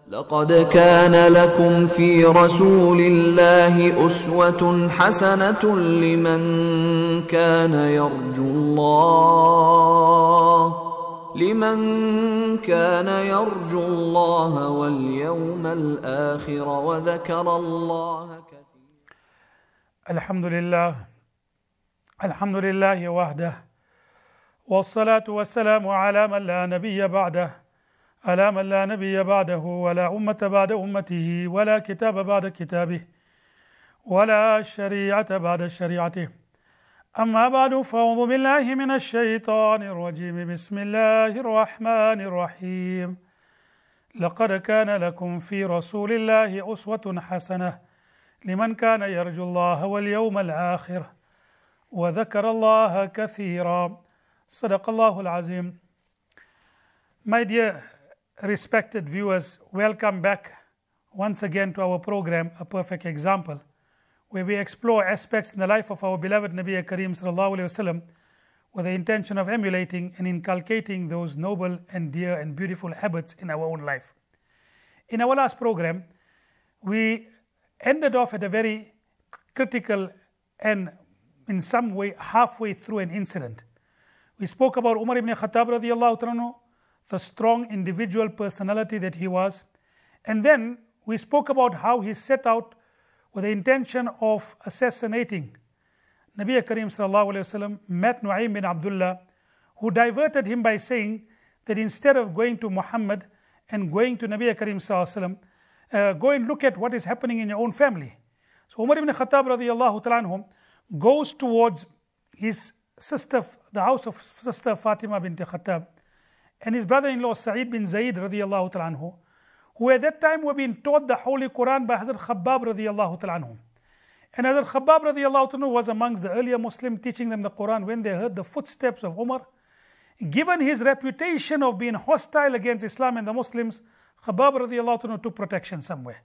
لقد كان لكم في رسول الله أسوة حسنة لمن كان يرجو الله واليوم الآخر وذكر الله كثيرا. الحمد لله وحده، والصلاة والسلام على من لا نبي بعده ولا أمة بعد أمته ولا كتاب بعد كتابه ولا شريعة بعد شريعته. أما بعد، فأعوذ بالله من الشيطان الرجيم. بسم الله الرحمن الرحيم. لقد كان لكم في رسول الله أسوة حسنة لمن كان يرجو الله واليوم الآخر وذكر الله كثيرا. صدق الله العظيم. My dear respected viewers, welcome back once again to our program, A Perfect Example, where we explore aspects in the life of our beloved Nabi Kareem sallallahu alaihi wasallam with the intention of emulating and inculcating those noble and dear and beautiful habits in our own life. In our last program, we ended off at a very critical and in some way halfway through an incident. We spoke about Umar ibn Khattab radiyallahu anhu, the strong individual personality that he was. And then we spoke about how he set out with the intention of assassinating Nabi Kareem sallallahu alayhi wasallam, met Nu'aym bin Abdullah, who diverted him by saying that instead of going to Muhammad and going to Nabi Kareem sallallahu alayhi wasallam, go and look at what is happening in your own family. So Umar ibn Khattab radiyallahu anhu goes towards his sister, the house of sister Fatima bint Khattab, and his brother-in-law Sa'id bin Zayd radiyallahu anhu, who at that time were being taught the Holy Quran by Hazrat Khabbab radiyallahu anhu. And Hazrat Khabbab radiyallahu anhu was amongst the earlier Muslims teaching them the Quran when they heard the footsteps of Umar. Given his reputation of being hostile against Islam and the Muslims, Khabbab radiyallahu anhu took protection somewhere.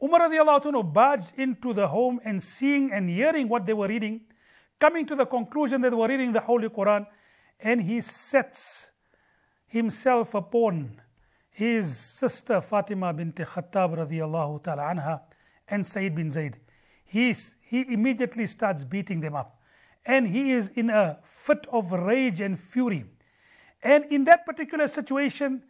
Umar radiyallahu anhu barged into the home and seeing and hearing what they were reading, coming to the conclusion that they were reading the Holy Quran, and he sets himself upon his sister Fatima bint Khattab radiyallahu ta'ala anha and Sayyid bin Zayd. He immediately starts beating them up, and he is in a fit of rage and fury. And in that particular situation,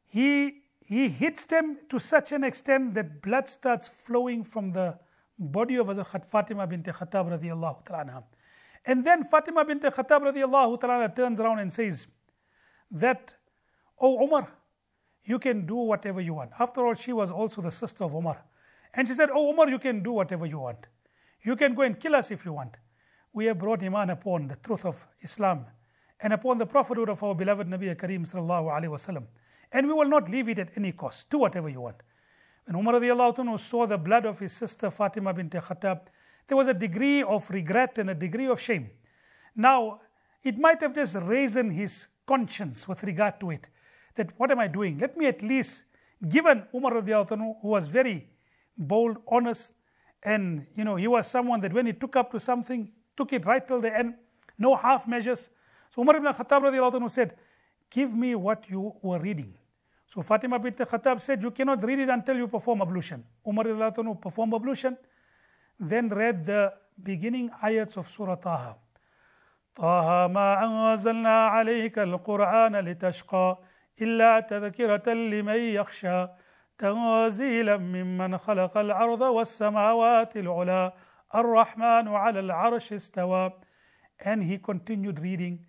he hits them to such an extent that blood starts flowing from the body of Hazrat Fatima bint Khattab radiyallahu ta'ala anha. And then Fatima bint Khattab radiyallahu ta'ala turns around and says that, "Oh Umar, you can do whatever you want." After all, she was also the sister of Umar. And she said, "Oh Umar, you can do whatever you want. You can go and kill us if you want. We have brought Iman upon the truth of Islam and upon the prophethood of our beloved Nabi Kareem sallallahu alaihi wasallam. And we will not leave it at any cost. Do whatever you want." When Umar radiallahu anhu saw the blood of his sister Fatima bint Khattab, there was a degree of regret and a degree of shame. Now, it might have just risen his conscience with regard to it, that what am I doing? Let me at least, given Umar radiallahu anhu, who was very bold, honest, and he was someone that when he took up to something, took it right till the end, no half measures. So Umar ibn Khattab radiallahu anhu said, "Give me what you were reading." So Fatima bint Khattab said, "You cannot read it until you perform ablution." Umar radiallahu anhu performed ablution, then read the beginning ayats of Surah Taha. طه ما أنزلنا عليك القرآن لتشقى إلا تذكرة لمن يخشى تنزيلا ممن خلق الأرض والسماوات العلى الرحمن على العرش استوى. And he continued reading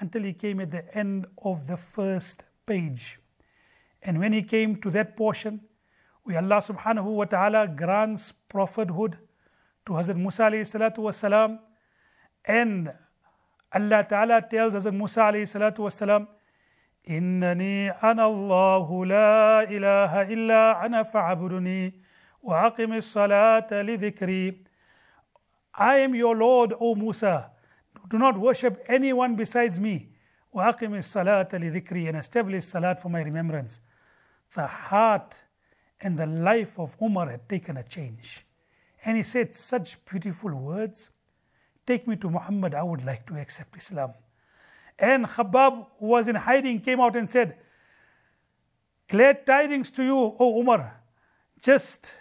until he came at the end of the first page. And when he came to that portion where Allah subhanahu wa ta'ala grants prophethood to Hazrat Musa alayhi salatu wasalam, and Allah ta'ala tells Hazrat Musa alayhi salatu wasalam, "Innani ana Allahu la ilaha illa ana fa'abuduni wa aqimis salata li dhikri." I am your Lord, O Musa. Do not worship anyone besides me. Wa aqimis salata li dhikri, and establish salat for my remembrance. The heart and the life of Umar had taken a change. And he said such beautiful words. "Take me to Muhammad, I would like to accept Islam." And Khabbab, who was in hiding, came out and said, glad tidings to you, O Umar, just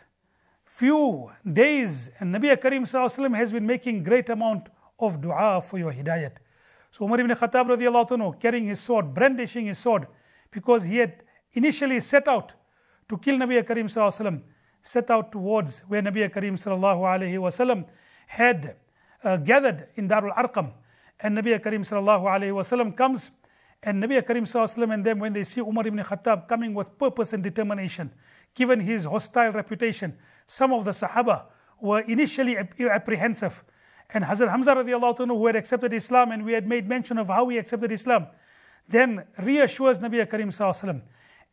few days, and Nabi Karim Sallallahu Alaihi Wasallam has been making great amount of dua for your hidayat. So Umar ibn Khattab radiallahu anhu, carrying his sword, brandishing his sword, because he had initially set out to kill Nabi Karim Sallallahu Alaihi Wasallam, set out towards where Nabi Karim Sallallahu Alaihi Wasallam had gathered in Darul Arqam. And Nabi Karim Sallallahu Alaihi Wasallam comes, and Nabi Karim Sallallahu Alaihi Wasallam and them, when they see Umar ibn Khattab coming with purpose and determination, given his hostile reputation, some of the Sahaba were initially apprehensive. And Hazrat Hamza radiallahu anhu, who had accepted Islam, and we had made mention of how he accepted Islam, then reassures Nabi Karim Sallallahu Alaihi Wasallam,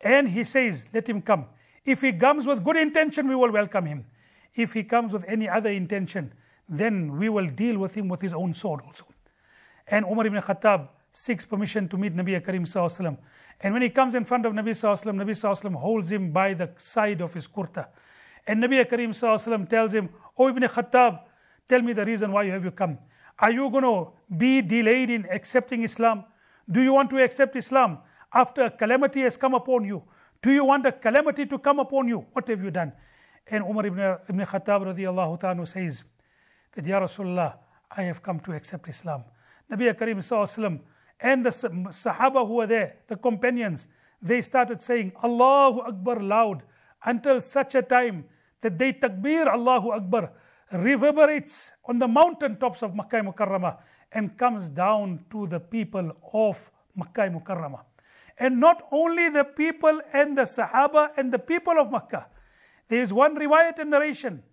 and he says, let him come. If he comes with good intention, we will welcome him. If he comes with any other intention, then we will deal with him with his own sword also. And Umar ibn Khattab seeks permission to meet Nabi Karim Sallallahu Alaihi Wasallam. And when he comes in front of Nabi Sallallahu Alaihi Wasallam, Nabi Sallallahu Alaihi Wasallam holds him by the side of his kurta. And Nabi Karim Sallallahu Alaihi Wasallam tells him, O Ibn Khattab, tell me the reason why you come. Are you going to be delayed in accepting Islam? Do you want to accept Islam after a calamity has come upon you? Do you want a calamity to come upon you? What have you done? And Umar ibn Khattab radiallahu ta'ala says that, Ya Rasulullah, I have come to accept Islam. Nabi Karim Sallallahu Alaihi Wasallam and the Sahaba who were there, the companions, they started saying Allahu Akbar loud until such a time that they takbir Allahu Akbar reverberates on the mountain tops of Makkah Mukarramah and comes down to the people of Makkah Mukarramah. And not only the people and the Sahaba and the people of Makkah. There is one riwayat and narration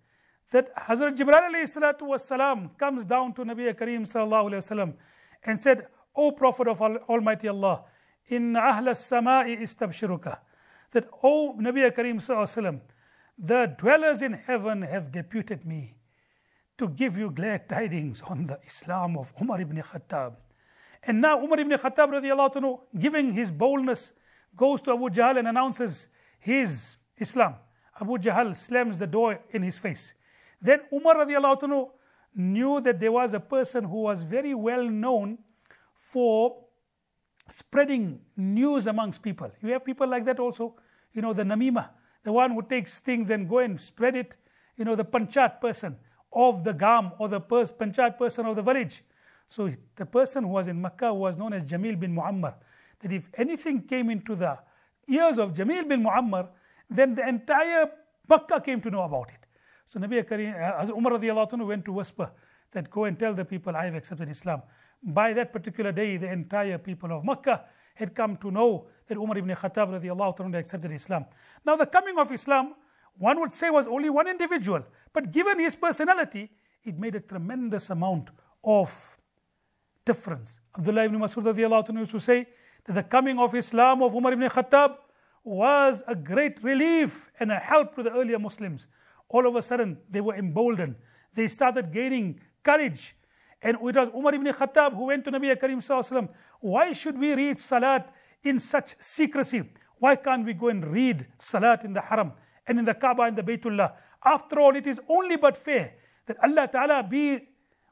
that Hazrat Jibreel alayhi salatu was salam comes down to Nabi Karim sallallahu alayhi wasallam and said, O Prophet of Almighty Allah, inna ahla as-sama'i istabshiruka, that, O Nabi Karim sallallahu alayhi wasallam, the dwellers in heaven have deputed me to give you glad tidings on the Islam of Umar ibn Khattab. And now Umar ibn Khattab radiallahu anhu, giving his boldness, goes to Abu Jahl and announces his Islam. Abu Jahl slams the door in his face. Then Umar radiallahu anhu knew that there was a person who was very well known for spreading news amongst people. You have people like that also, the namima, the one who takes things and go and spread it, the panchat person of the gam or the panchat person of the village. So the person who was in Makkah was known as Jamil bin Muammar, that if anything came into the ears of Jamil bin Muammar, then the entire Makkah came to know about it. So Nabi Karim, Umar radiallahu anhu went to whisper that, go and tell the people I have accepted Islam. By that particular day, the entire people of Makkah had come to know that Umar ibn Khattab radiallahu anhu had accepted Islam. Now the coming of Islam, one would say, was only one individual, but given his personality, it made a tremendous amount of difference. Abdullah ibn Mas'ud radiallahu anhu used to say that the coming of Islam of Umar ibn Khattab was a great relief and a help to the earlier Muslims. All of a sudden, they were emboldened. They started gaining courage. And it was Umar ibn Khattab who went to Nabi Karim Sallallahu Alaihi Wasallam, why should we read Salat in such secrecy? Why can't we go and read Salat in the Haram and in the Kaaba and the Baytullah? After all, it is only but fair that Allah Ta'ala be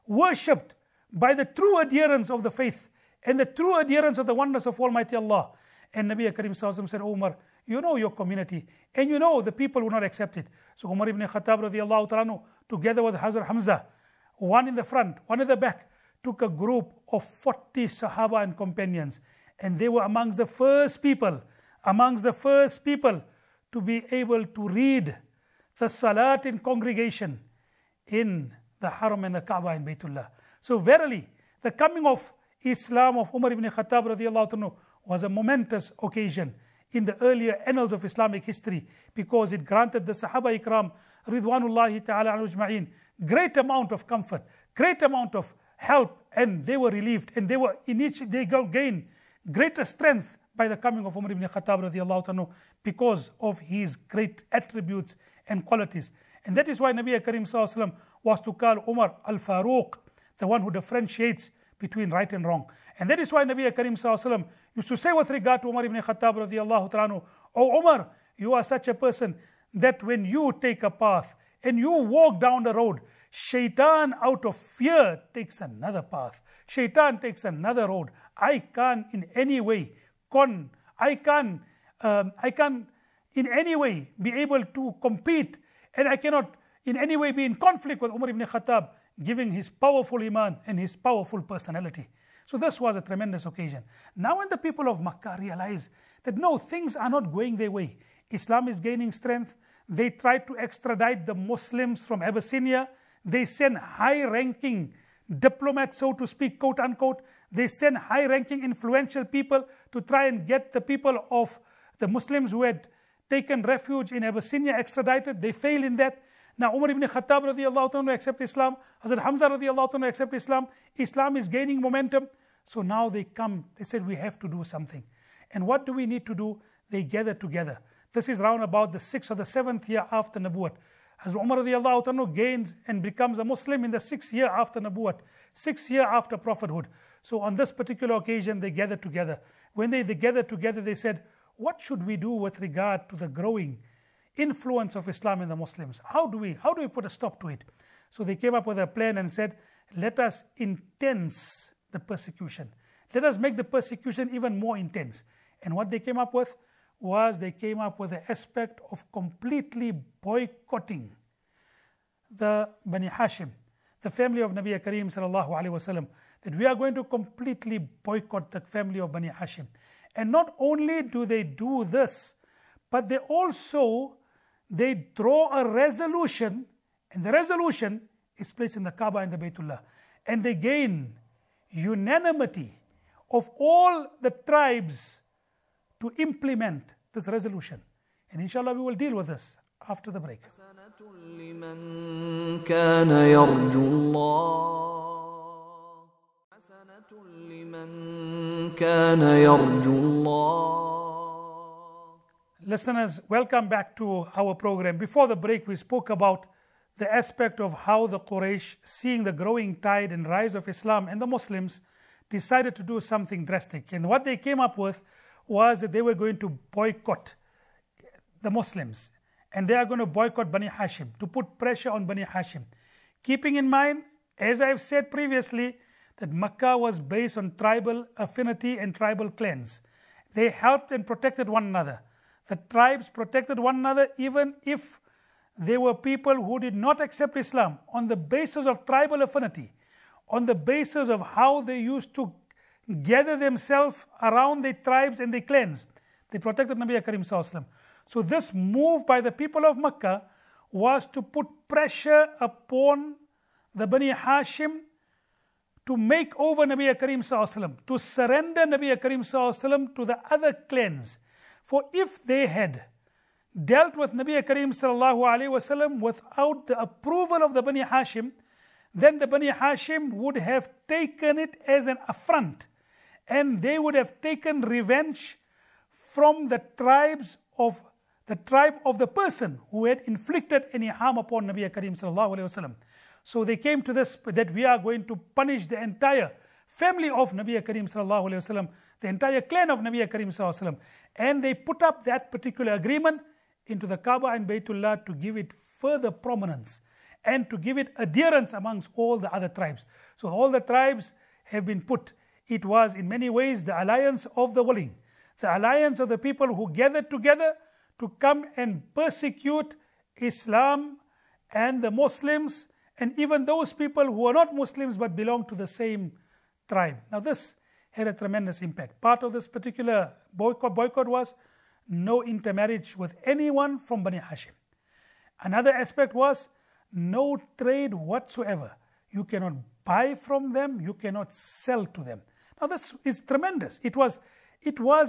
worshipped by the true adherents of the faith and the true adherents of the oneness of Almighty Allah. And Nabi Karim Sallallahu Alaihi Wasallam said, Umar, you know your community and you know the people will not accept it. So Umar ibn Khattab radiallahu ta'ala, together with Hazrat Hamza, one in the front, one in the back, took a group of 40 Sahaba and companions, and they were amongst the first people to be able to read the Salat in congregation in the Haram and the Kaaba and Baytullah. So verily, the coming of Islam of Umar ibn Khattab radiallahu anhu was a momentous occasion in the earlier annals of Islamic history, because it granted the Sahaba Ikram Ridwanullahi ta'ala ajma'in great amount of comfort, great amount of help, and they were relieved, and they gained greater strength by the coming of Umar ibn Khattab radiallahu anhu because of his great attributes and qualities. And that is why Nabi Karim Sallallahu Alaihi Wasallam was to call Umar al-Faruq, the one who differentiates between right and wrong. And that is why Nabi Karim Sallallahu Alaihi Wasallam used to say with regard to Umar ibn Khattab radiallahu anhu, O Umar, you are such a person that when you take a path and you walk down the road, Shaitan out of fear takes another path. Shaitan takes another road. I can't in any way I can't in any way be able to compete, and I cannot in any way be in conflict with Umar ibn Khattab, giving his powerful iman and his powerful personality. So this was a tremendous occasion. Now when the people of Makkah realize that no, things are not going their way, Islam is gaining strength, they tried to extradite the Muslims from Abyssinia, they send high-ranking diplomats, so to speak, quote unquote, they send high-ranking influential people to try and get the people of the Muslims who had taken refuge in Abyssinia extradited. They fail in that. Now Umar ibn Khattab radiallahu anhu accept Islam, Hazrat Hamza radiallahu anhu accept Islam, Islam is gaining momentum. So now they come, they said we have to do something. And what do we need to do? They gather together. This is round about the 6th or the 7th year after Nabuwat. Hazrat Umar radiallahu anhu gains and becomes a Muslim in the 6th year after Nabuwat, 6th year after prophethood. So on this particular occasion they gathered together. When they gathered together they said, what should we do with regard to the growing influence of Islam in the Muslims? How do we put a stop to it? So they came up with a plan and said, let us intense the persecution. Let us make the persecution even more intense. And what they came up with was they came up with the aspect of completely boycotting the Bani Hashim, the family of Nabi Kareem sallallahu alaihi wasallam, that we are going to completely boycott the family of Bani Hashim. And not only do they do this, but they draw a resolution, and the resolution is placed in the Kaaba and the Baytullah. And they gain unanimity of all the tribes to implement this resolution. And inshallah we will deal with this after the break. Listeners, welcome back to our program. Before the break, we spoke about the aspect of how the Quraysh, seeing the growing tide and rise of Islam and the Muslims, decided to do something drastic. And what they came up with was that they were going to boycott the Muslims. And they are going to boycott Bani Hashim, to put pressure on Bani Hashim. Keeping in mind, as I've said previously, that Makkah was based on tribal affinity and tribal clans. They helped and protected one another. The tribes protected one another even if they were people who did not accept Islam on the basis of tribal affinity, on the basis of how they used to gather themselves around their tribes and their clans. They protected Nabi Karim Sallallahu Alaihi Wasallam. So this move by the people of Makkah was to put pressure upon the Bani Hashim to make over Nabi Karim Sallallahu Alaihi Wasallam, to surrender Nabi Karim Sallallahu Alaihi Wasallam to the other clans. For if they had dealt with Nabi Karim Sallallahu Alaihi Wasallam without the approval of the Bani Hashim, then the Bani Hashim would have taken it as an affront, and they would have taken revenge from the tribe of the person who had inflicted any harm upon Nabi Karim Sallallahu Alaihi Wasallam. So they came to this, that we are going to punish the entire family of Nabi Karim Sallallahu Alaihi Wasallam, the entire clan of Nabi Karim Sallallahu Alaihi Wasallam. And they put up that particular agreement into the Kaaba and Baytullah to give it further prominence and to give it adherence amongst all the other tribes. So all the tribes have been put. It was in many ways the alliance of the willing, the alliance of the people who gathered together to come and persecute Islam and the Muslims, and even those people who are not Muslims but belong to the same tribe. Now this had a tremendous impact. Part of this particular boycott was no intermarriage with anyone from Bani Hashim. Another aspect was no trade whatsoever. You cannot buy from them, you cannot sell to them. Now this is tremendous. It was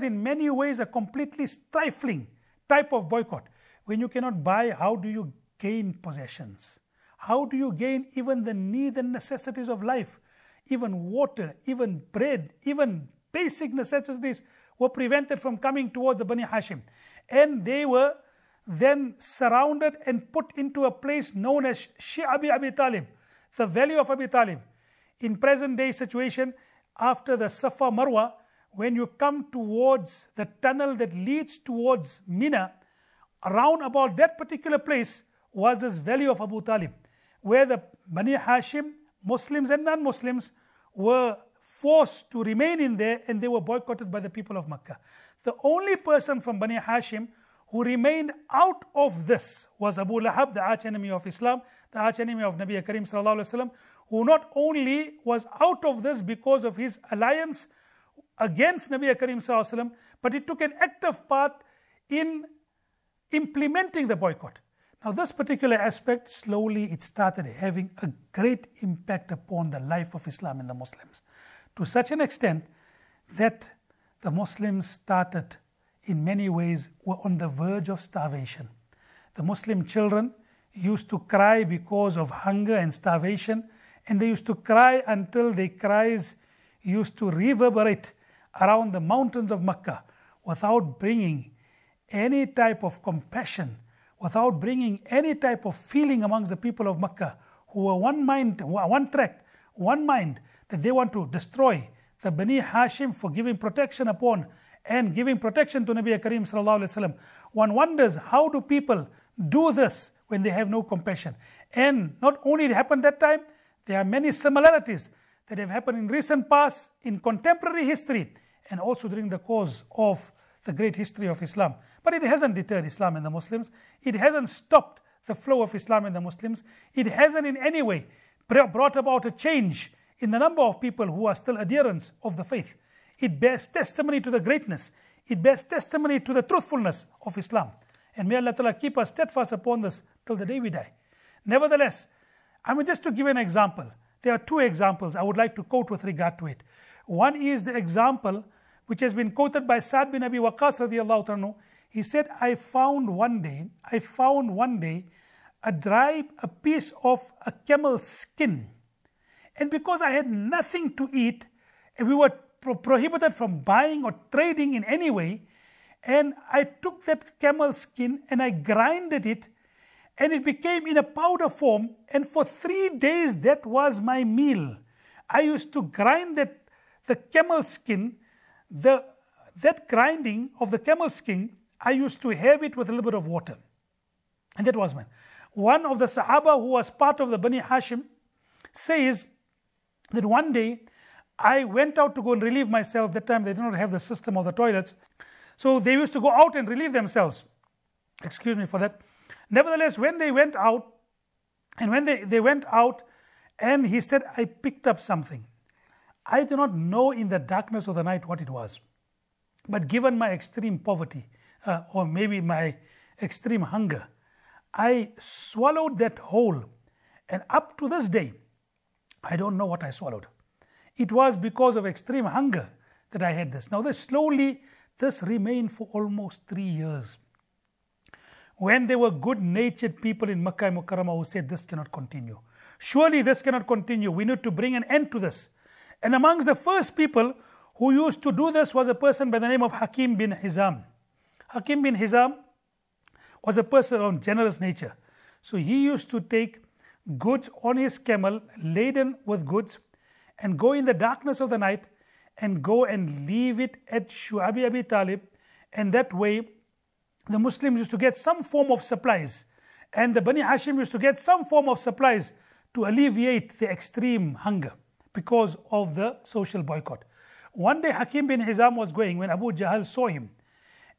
in many ways a completely stifling type of boycott. When you cannot buy, how do you gain possessions? How do you gain even the need and necessities of life? Even water, even bread, even basic necessities were prevented from coming towards the Bani Hashim. And they were then surrounded and put into a place known as Shi'abi Abi Talib, the valley of Abi Talib. In present day situation, after the Safa Marwa, when you come towards the tunnel that leads towards Mina, around about that particular place was this valley of Abu Talib, where the Bani Hashim, Muslims and non-Muslims, were forced to remain in there, and they were boycotted by the people of Makkah. The only person from Bani Hashim who remained out of this was Abu Lahab, the arch enemy of Islam, the arch enemy of Nabi Karim sallallahu alaihi wasallam, who not only was out of this because of his alliance against Nabi Karim sallallahu alaihi wasallam, but he took an active part in implementing the boycott. Now this particular aspect, slowly it started having a great impact upon the life of Islam and the Muslims, to such an extent that the Muslims started, in many ways, were on the verge of starvation. The Muslim children used to cry because of hunger and starvation, and they used to cry until their cries used to reverberate around the mountains of Mecca, without bringing any type of compassion, without bringing any type of feeling amongst the people of Mecca, who were one mind, one track, one mind, that they want to destroy the Bani Hashim for giving protection upon and giving protection to Nabi Karim sallallahu alaihi wasallam. One wonders, how do people do this when they have no compassion? And not only it happened that time, there are many similarities that have happened in recent past, in contemporary history, and also during the course of the great history of Islam. But it hasn't deterred Islam and the Muslims. It hasn't stopped the flow of Islam and the Muslims. It hasn't in any way brought about a change in the number of people who are still adherents of the faith. It bears testimony to the greatness. It bears testimony to the truthfulness of Islam. And may Allah Ta'ala keep us steadfast upon this till the day we die. Nevertheless, just to give an example, there are two examples I would like to quote with regard to it. One is the example which has been quoted by Sa'd bin Abi Waqqas radiallahu anhu. He said, I found one day a piece of a camel's skin. And because I had nothing to eat, and we were prohibited from buying or trading in any way, and I took that camel skin and I grinded it, and it became in a powder form, and for 3 days that was my meal. I used to grind the camel skin, that grinding of the camel skin, I used to have it with a little bit of water. And that was mine. One of the Sahaba who was part of the Bani Hashim says that one day I went out to go and relieve myself. That time they did not have the system of the toilets. So they used to go out and relieve themselves. Excuse me for that. Nevertheless, when they went out, and when they went out, and he said, I picked up something. I do not know in the darkness of the night what it was. But given my extreme poverty, or maybe my extreme hunger, I swallowed that whole. And up to this day, I don't know what I swallowed. It was because of extreme hunger that I had this. Now this remained for almost 3 years. When there were good-natured people in Makkah and Mukarramah who said this cannot continue. Surely this cannot continue. We need to bring an end to this. And amongst the first people who used to do this was a person by the name of Hakim bin Hizam. Hakim bin Hizam was a person of generous nature. So he used to take goods on his camel laden with goods and go in the darkness of the night and go and leave it at Shu'abi Abi Talib, and that way the Muslims used to get some form of supplies, and the Bani Hashim used to get some form of supplies to alleviate the extreme hunger because of the social boycott. One day Hakim bin Hizam was going when Abu Jahl saw him,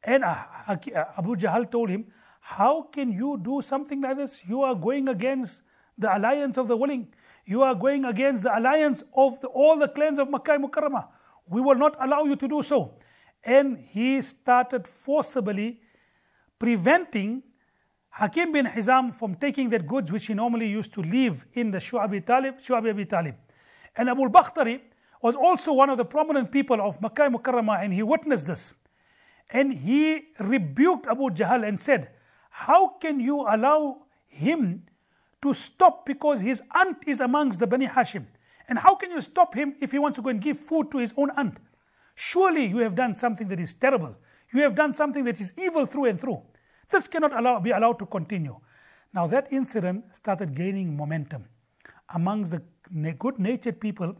and Abu Jahl told him, how can you do something like this? You are going against the alliance of the willing. You are going against the alliance of all the clans of Makkah and Mukarramah. We will not allow you to do so. And he started forcibly preventing Hakim bin Hizam from taking that goods which he normally used to leave in the Shu'abi Abi Talib. And Abu al-Bakhtari was also one of the prominent people of Makkah and Mukarramah, and he witnessed this. And he rebuked Abu Jahl and said, how can you allow him to stop because his aunt is amongst the Bani Hashim? And how can you stop him if he wants to go and give food to his own aunt? Surely you have done something that is terrible. You have done something that is evil through and through. This cannot be allowed to continue. Now that incident started gaining momentum. Amongst the good-natured people,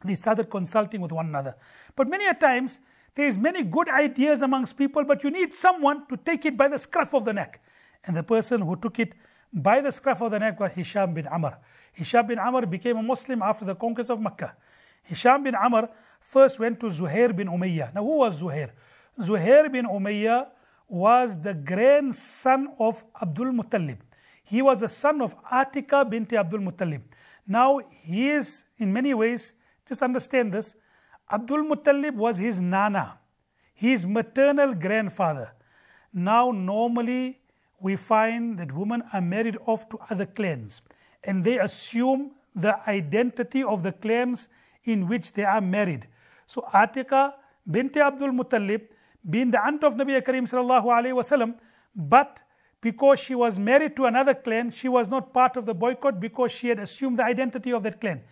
they started consulting with one another. But many a times, there is many good ideas amongst people, but you need someone to take it by the scruff of the neck. And the person who took it by the scruff of the neck was Hisham bin Amr. Hisham bin Amr became a Muslim after the conquest of Makkah. Hisham bin Amr first went to Zuhair bin Umayyah. Now who was Zuhair? Zuhair bin Umayyah was the grandson of Abdul Muttalib. He was the son of Atika bint Abdul Muttalib. Now he is, in many ways, just understand this, Abdul Muttalib was his nana, his maternal grandfather. Now normally we find that women are married off to other clans and they assume the identity of the clans in which they are married. So Atika bint Abdul Muttalib, being the aunt of Nabi Karim sallallahu alaihi wasallam, but because she was married to another clan, she was not part of the boycott because she had assumed the identity of that clan.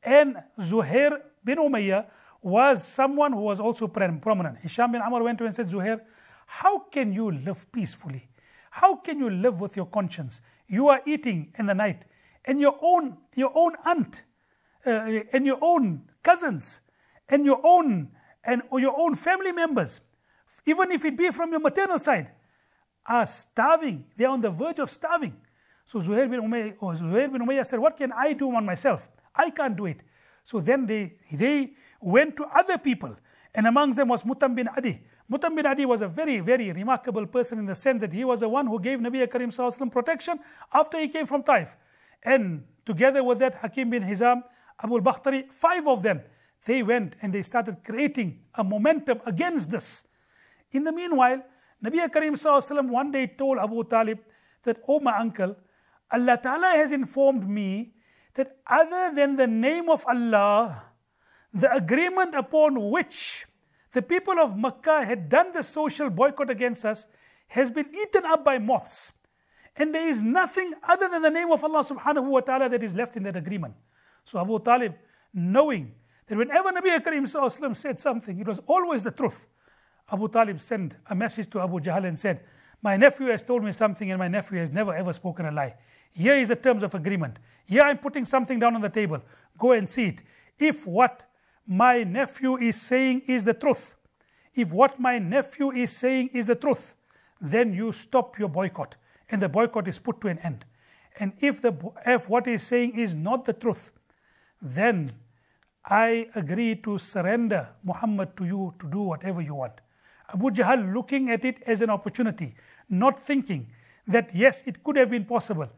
And Zuhair bin Umayyah was someone who was also prominent. Hisham bin Amr went to him and said, Zuhair, how can you live peacefully? How can you live with your conscience? You are eating in the night, and your own aunt, and your own cousins, and your own family members, even if it be from your maternal side, are starving. They are on the verge of starving. So Zuhair bin Umayyah said, what can I do on myself? I can't do it. So then they went to other people, and amongst them was Mutam bin Adi. Mutam bin Adi was a very, very remarkable person in the sense that he was the one who gave Nabi Karim sallallahu alaihi wasallam protection after he came from Taif. And together with that, Hakim bin Hizam, Abu al-Bakhtari, 5 of them, they went and they started creating a momentum against this. In the meanwhile, Nabi Karim sallallahu alaihi wasallam one day told Abu Talib that, oh my uncle, Allah Ta'ala has informed me that other than the name of Allah, the agreement upon which the people of Makkah had done the social boycott against us has been eaten up by moths. And there is nothing other than the name of Allah subhanahu wa ta'ala that is left in that agreement. So Abu Talib, knowing that whenever Nabi Karim sallallahu alaihi wasallam said something, it was always the truth, Abu Talib sent a message to Abu Jahl and said, my nephew has told me something and my nephew has never ever spoken a lie. Here is the terms of agreement. Here I'm putting something down on the table. Go and see it. If what my nephew is saying is the truth, then you stop your boycott and the boycott is put to an end. And if what he's saying is not the truth, then I agree to surrender Muhammad to you to do whatever you want. Abu Jahl looking at it as an opportunity, not thinking that yes, it could have been possible,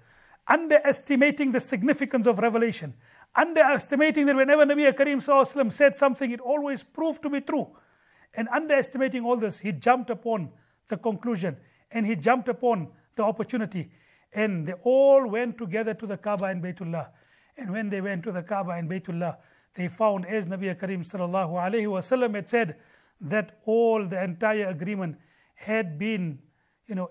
underestimating the significance of revelation, underestimating that whenever Nabi Karim sallallahu alaihi wasallam said something, it always proved to be true. And underestimating all this, he jumped upon the conclusion and he jumped upon the opportunity. And they all went together to the Kaaba and Baytullah. And when they went to the Kaaba and Baytullah, they found, as Nabi Karim sallallahu alaihi wasallam had said, that the entire agreement had been,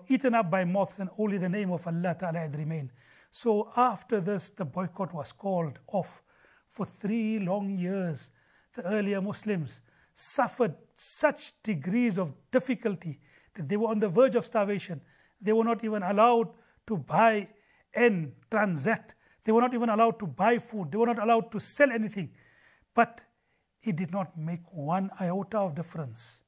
eaten up by moths, and only the name of Allah Ta'ala had remained. So after this, the boycott was called off. For 3 long years, the earlier Muslims suffered such degrees of difficulty that they were on the verge of starvation. They were not even allowed to buy and transact. They were not even allowed to buy food. They were not allowed to sell anything. But it did not make 1 iota of difference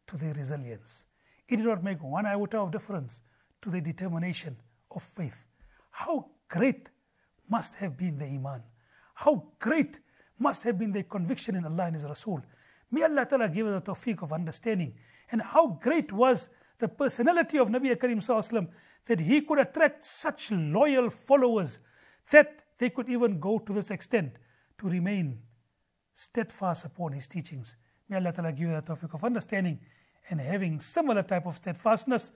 to their resilience. It did not make 1 iota of difference to their determination of faith. How great must have been the iman. How great must have been their conviction in Allah and His Rasul. May Allah Ta'ala give us the tawfiq of understanding. And how great was the personality of Nabi Karim sallallahu alaihi wasallam, that he could attract such loyal followers that they could even go to this extent to remain steadfast upon his teachings. May Allah Ta'ala give us the tawfiq of understanding and having similar type of steadfastness.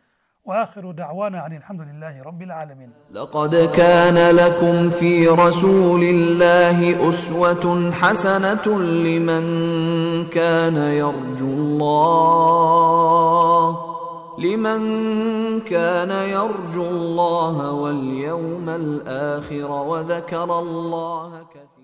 وآخر دعوانا عن الحمد لله رب العالمين. لقد كان لكم في رسول الله أسوة حسنة لمن كان يرجو الله واليوم الآخر وذكر الله كثيرا.